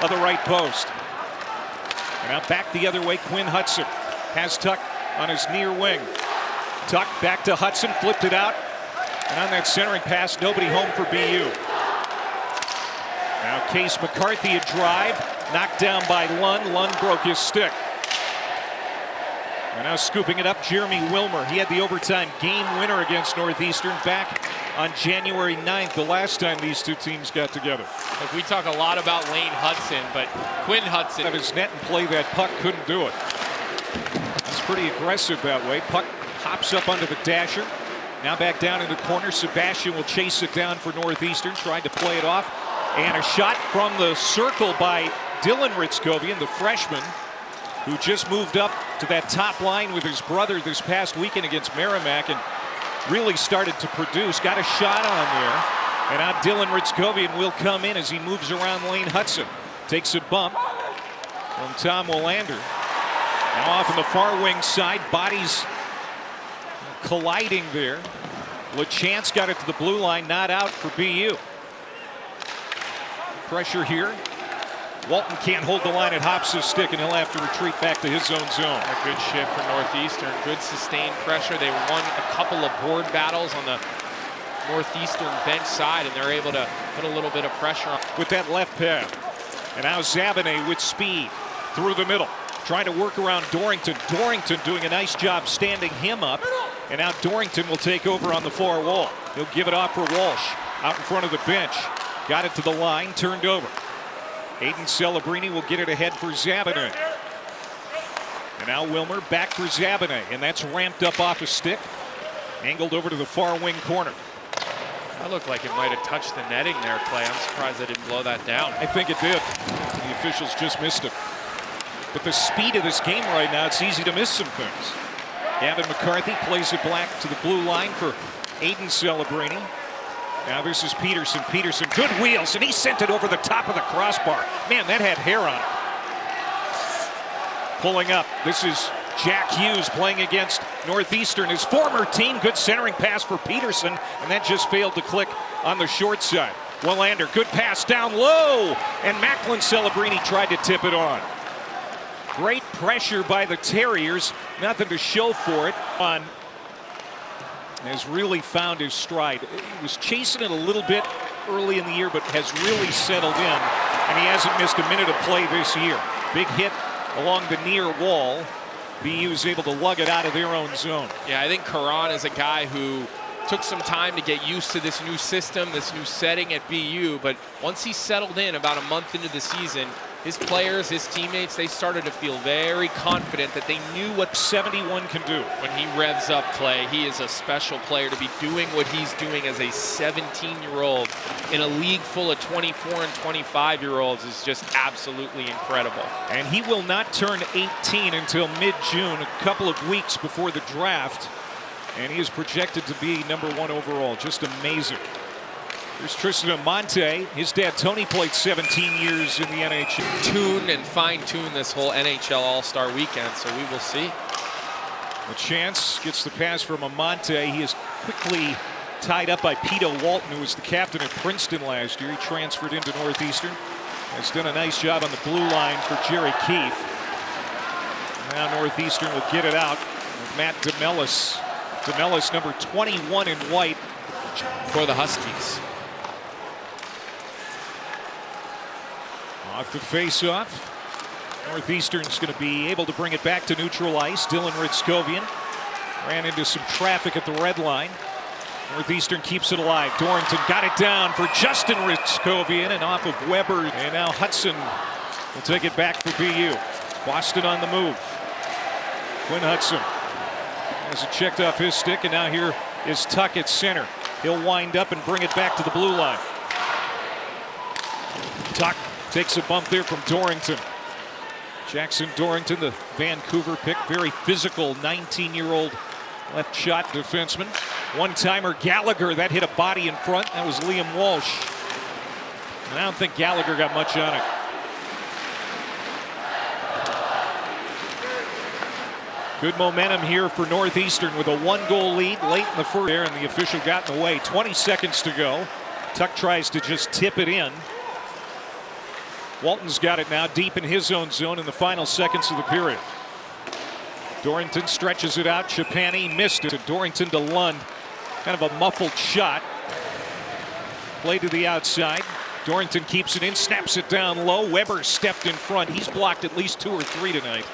of the right post. And now back the other way, Quinn Hudson has Tuck on his near wing. Tuck back to Hudson, flipped it out. And on that centering pass, nobody home for BU. Now Case McCarthy a drive, knocked down by Lund. Lund broke his stick. And now scooping it up, Jeremy Wilmer. He had the overtime game winner against Northeastern back on January 9th, the last time these two teams got together. Look, we talk a lot about Lane Hudson, but Quinn Hudson. At his net and play that puck, couldn't do it. He's pretty aggressive that way. Puck hops up under the dasher. Now back down in the corner. Sebastian will chase it down for Northeastern, tried to play it off. And a shot from the circle by Dylan Ritzkovian, the freshman, who just moved up to that top line with his brother this past weekend against Merrimack and really started to produce. Got a shot on there. And now Dylan Ritzkovian will come in as he moves around Lane Hudson. Takes a bump from Tom Willander. Now off on the far wing side, bodies colliding there. LeChance got it to the blue line, not out for BU. Pressure here. Walton can't hold the line at Hops' stick, and he'll have to retreat back to his own zone. A good shift for Northeastern. Good sustained pressure. They won a couple of board battles on the Northeastern bench side, and they're able to put a little bit of pressure on. With that left pad. And now Zabane with speed through the middle. Trying to work around Dorrington. Dorrington doing a nice job standing him up. And now Dorrington will take over on the far wall. He'll give it off for Walsh out in front of the bench. Got it to the line, turned over. Aiden Celebrini will get it ahead for Zabane. And now Wilmer back for Zabane, and that's ramped up off a stick. Angled over to the far wing corner. That looked like it might have touched the netting there, Clay. I'm surprised they didn't blow that down. I think it did. The officials just missed it. But the speed of this game right now, it's easy to miss some things. Gavin McCarthy plays it back to the blue line for Aiden Celebrini. Now this is Peterson. Peterson, good wheels, and he sent it over the top of the crossbar. Man, that had hair on it. Pulling up, this is Jack Hughes playing against Northeastern, his former team. Good centering pass for Peterson, and that just failed to click on the short side. Willander, good pass down low, and Macklin Celebrini tried to tip it on. Great pressure by the Terriers, nothing to show for it. On has really found his stride. He was chasing it a little bit early in the year, but has really settled in, and he hasn't missed a minute of play this year. Big hit along the near wall. BU is able to lug it out of their own zone. Yeah, I think Karan is a guy who took some time to get used to this new system, this new setting at BU, but once he settled in about a month into the season, his players, his teammates, they started to feel very confident that they knew what 71 can do. When he revs up, Clay, he is a special player. To be doing what he's doing as a 17-year-old in a league full of 24 and 25-year-olds is just absolutely incredible. And he will not turn 18 until mid-June, a couple of weeks before the draft. And he is projected to be #1 overall. Just amazing. Here's Tristan Amonte. His dad, Tony, played 17 years in the NHL. Tune and fine-tune this whole NHL All-Star weekend, so we will see. LeChance gets the pass from Amonte. He is quickly tied up by Pito Walton, who was the captain at Princeton last year. He transferred into Northeastern. Has done a nice job on the blue line for Jerry Keefe. Now Northeastern will get it out with Matt DeMellis. DeMellis, number 21 in white for the Huskies. Off the face-off. Northeastern's going to be able to bring it back to neutral ice. Dylan Ritzkovian ran into some traffic at the red line. Northeastern keeps it alive. Dorrington got it down for Justin Ritzkovian and off of Weber. And now Hudson will take it back for BU. Boston on the move. Quinn Hudson has it checked off his stick, and now here is Tuck at center. He'll wind up and bring it back to the blue line. Tuck takes a bump there from Dorrington. Jackson Dorrington, the Vancouver pick, very physical 19-year-old left shot defenseman. One-timer Gallagher, that hit a body in front. That was Liam Walsh. And I don't think Gallagher got much on it. Good momentum here for Northeastern with a 1-goal lead late in the first there, and the official got in the way. 20 seconds to go. Tuck tries to just tip it in. Walton's got it now deep in his own zone in the final seconds of the period. Dorrington stretches it out. Chapani missed it. Dorrington to Lund. Kind of a muffled shot. Play to the outside. Dorrington keeps it in, snaps it down low. Weber stepped in front. He's blocked at least 2 or 3 tonight.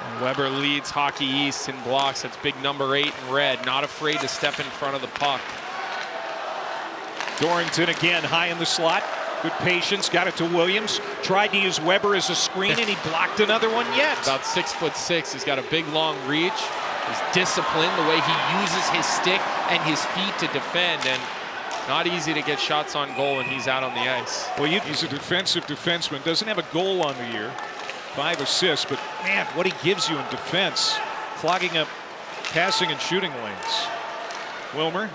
And Weber leads Hockey East in blocks. That's big number 8 in red. Not afraid to step in front of the puck. Dorrington again high in the slot. Good patience. Got it to Williams. Tried to use Weber as a screen, and he blocked another one yet. About 6'6". He's got a big, long reach. He's disciplined the way he uses his stick and his feet to defend. And not easy to get shots on goal when he's out on the ice. Well, he's a defensive defenseman. Doesn't have a goal on the year. 5 assists, but man, what he gives you in defense. Clogging up passing and shooting lanes. Wilmer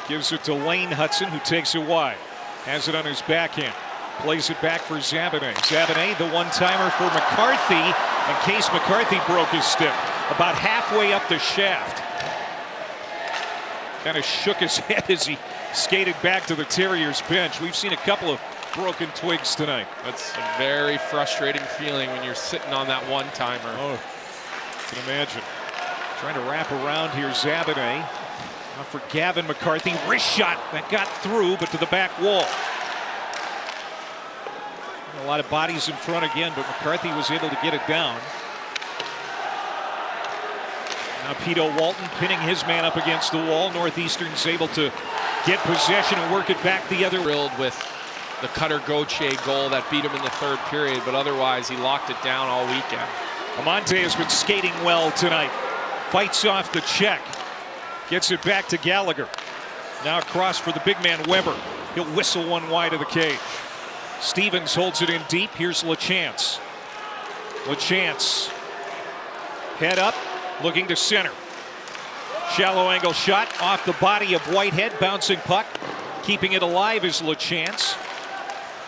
gives it to Lane Hudson, who takes it wide. Has it on his backhand. Plays it back for Zabanet. Zabanet, the one-timer for McCarthy, in case McCarthy broke his stick. About halfway up the shaft. Kind of shook his head as he skated back to the Terriers bench. We've seen a couple of broken twigs tonight. That's a very frustrating feeling when you're sitting on that one-timer. Oh, can imagine. Trying to wrap around here, Zabanet. Now for Gavin McCarthy. Wrist shot that got through, but to the back wall. A lot of bodies in front again, but McCarthy was able to get it down. Now Pito Walton pinning his man up against the wall. Northeastern's able to get possession and work it back the other way. Thrilled with the Cutter Gauthier goal that beat him in the 3rd period, but otherwise he locked it down all weekend. Amante has been skating well tonight. Fights off the check. Gets it back to Gallagher. Now across for the big man Weber. He'll whistle one wide of the cage. Stevens holds it in deep. Here's LaChance. LaChance. Head up. Looking to center. Shallow angle shot off the body of Whitehead. Bouncing puck. Keeping it alive is LaChance.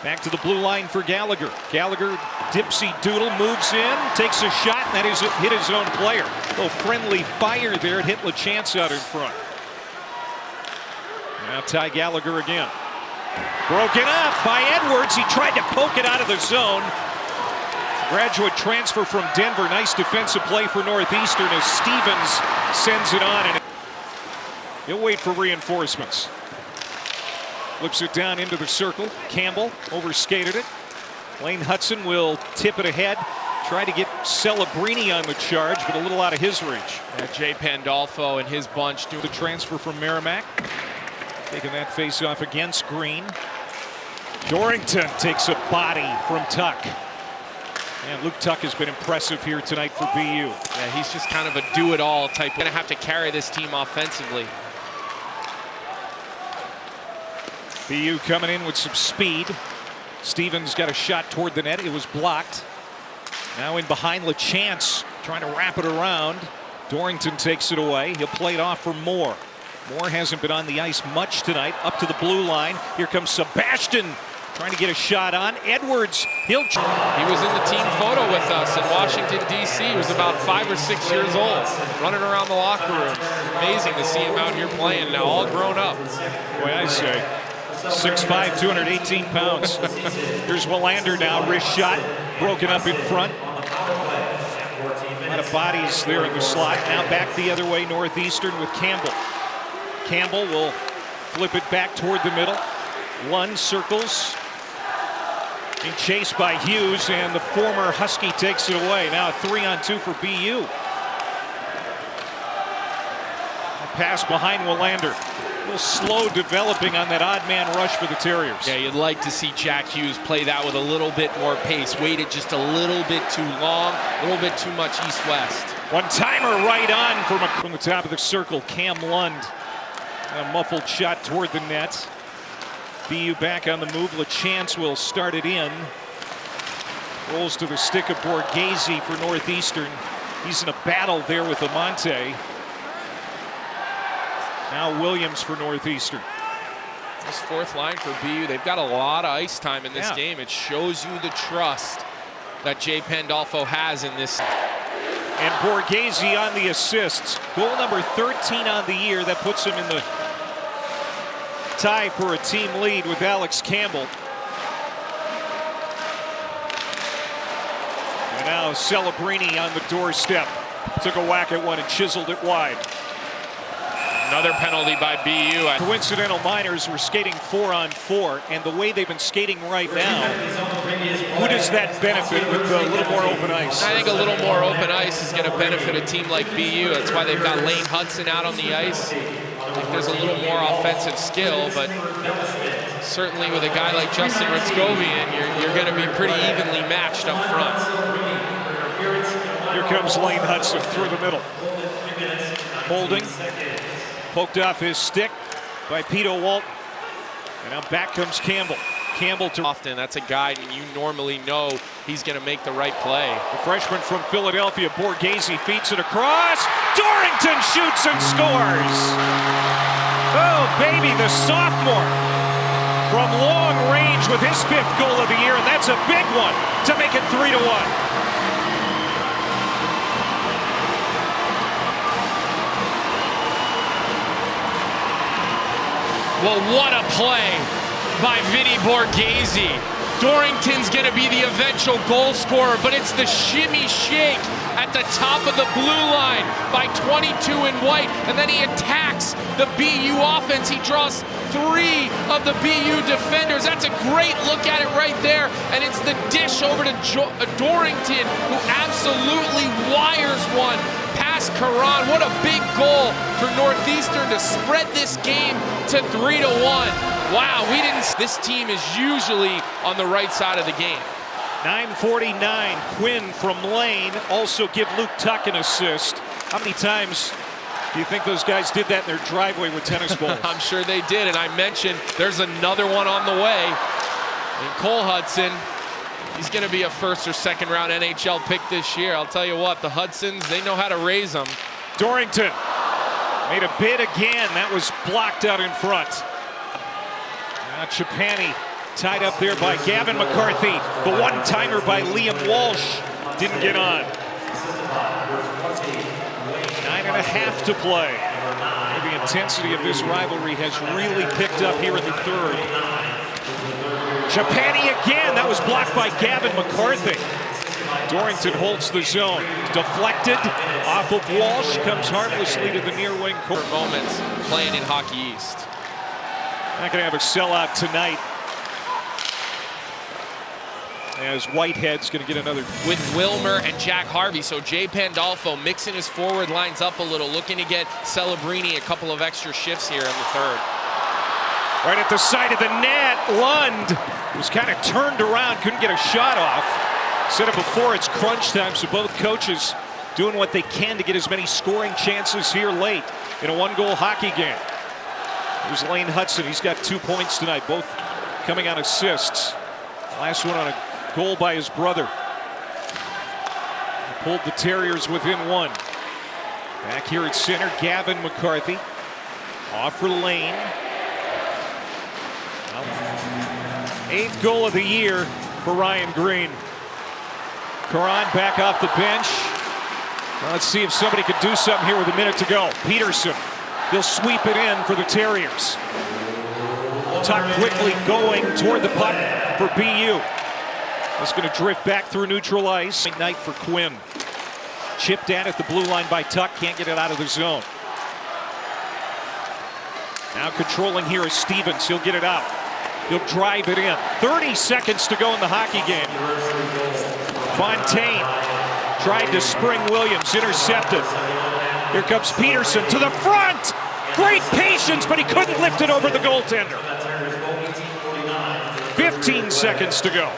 Back to the blue line for Gallagher. Gallagher, dipsy doodle, moves in, takes a shot, and that is hit his own player. A little friendly fire there. It hit LaChance out in front. Now Ty Gallagher again. Broken up by Edwards. He tried to poke it out of the zone. Graduate transfer from Denver. Nice defensive play for Northeastern as Stevens sends it on. And he'll wait for reinforcements. Flips it down into the circle. Campbell overskated it. Lane Hudson will tip it ahead. Try to get Celebrini on the charge, but a little out of his reach. Jay Pandolfo and his bunch do the transfer from Merrimack. Taking that face off against Green. Dorrington takes a body from Tuck. And Luke Tuck has been impressive here tonight for BU. Yeah, he's just kind of a do-it-all type. Gonna have to carry this team offensively. BU coming in with some speed. Stevens got a shot toward the net. It was blocked. Now in behind LaChance, trying to wrap it around. Dorrington takes it away. He'll play it off for Moore. Moore hasn't been on the ice much tonight. Up to the blue line. Here comes Sebastian trying to get a shot on. Edwards, he was in the team photo with us in Washington, D.C. He was about 5 or 6 years old, running around the locker room. Amazing to see him out here playing now, all grown up. Boy, I say. 6'5", 218 pounds. Here's Willander now. Wrist shot. Broken up in front. A lot of bodies there in the slot. Now back the other way, Northeastern with Campbell. Campbell will flip it back toward the middle. Lund circles. Being chased by Hughes, and the former Husky takes it away. Now a 3-on-2 for BU. A pass behind Willander. A little slow developing on that odd man rush for the Terriers. Yeah, you'd like to see Jack Hughes play that with a little bit more pace. Waited just a little bit too long, a little bit too much east-west. One-timer right on from the top of the circle. Cam Lund. A muffled shot toward the net. BU back on the move. LaChance will start it in. Rolls to the stick of Borghese for Northeastern. He's in a battle there with Amante. Now Williams for Northeastern. This 4th line for BU, they've got a lot of ice time in this game. It shows you the trust that Jay Pandolfo has in this. And Borghese on the assists. Goal number 13 on the year. That puts him in the tie for a team lead with Alex Campbell. And now Celebrini on the doorstep. Took a whack at one and chiseled it wide. Another penalty by BU. Coincidental Miners were skating 4-on-4, and the way they've been skating right now, who does that benefit with a little more open ice? I think a little more open ice is going to benefit a team like BU. That's why they've got Lane Hudson out on the ice. I think there's a little more offensive skill, but certainly with a guy like Justin Ritzkovian, you're going to be pretty evenly matched up front. Here comes Lane Hudson through the middle. Holding. Poked off his stick by Pete Walt. And now back comes Campbell. Campbell to often. That's a guy you normally know he's going to make the right play. The freshman from Philadelphia, Borghese, feeds it across. Dorrington shoots and scores. Oh, baby, the sophomore from long range with his 5th goal of the year, and that's a big one to make it 3-1. Well, what a play by Vinny Borghese. Dorrington's going to be the eventual goal scorer, but it's the shimmy shake at the top of the blue line by 22 in white, and then he attacks the BU offense. He draws 3 of the BU defenders. That's a great look at it right there, and it's the dish over to Dorrington, who absolutely wires one past Karan. What a big goal for Northeastern to spread this game to 3-1. Wow, this team is usually on the right side of the game. 9:49, Quinn from Lane. Also give Luke Tuck an assist. How many times do you think those guys did that in their driveway with tennis balls? I'm sure they did, and I mentioned there's another one on the way. And Cole Hudson, he's going to be a 1st or 2nd round NHL pick this year. I'll tell you what, the Hudsons, they know how to raise them. Dorrington made a bid again. That was blocked out in front. Now Chapani tied up there by Gavin McCarthy. The one-timer by Liam Walsh didn't get on. 9.5 to play. The intensity of this rivalry has really picked up here in the 3rd. Chapani again. That was blocked by Gavin McCarthy. Dorrington holds the zone. Deflected off of Walsh. Comes harmlessly to the near wing. For moments playing in Hockey East. Not going to have a sellout tonight, as Whitehead's going to get another. With Wilmer and Jack Harvey, so Jay Pandolfo mixing his forward lines up a little, looking to get Celebrini a couple of extra shifts here in the 3rd. Right at the side of the net, Lund was kind of turned around, couldn't get a shot off. Said it before, it's crunch time, so both coaches doing what they can to get as many scoring chances here late in a 1-goal hockey game. There's Lane Hudson, he's got 2 points tonight, both coming on assists. Last one on a goal by his brother. He pulled the Terriers within 1. Back here at center, Gavin McCarthy. Off for Lane. 8th goal of the year for Ryan Green. Karan back off the bench. Now let's see if somebody could do something here with a minute to go. Peterson, he'll sweep it in for the Terriers. Tuck quickly going toward the puck for BU. It's going to drift back through neutral ice. Night for Quinn. Chipped at the blue line by Tuck. Can't get it out of the zone. Now controlling here is Stevens. He'll get it out. He'll drive it in. 30 seconds to go in the hockey game. Fontaine tried to spring Williams. Intercepted. Here comes Peterson to the front. Great patience, but he couldn't lift it over the goaltender. 15 seconds to go.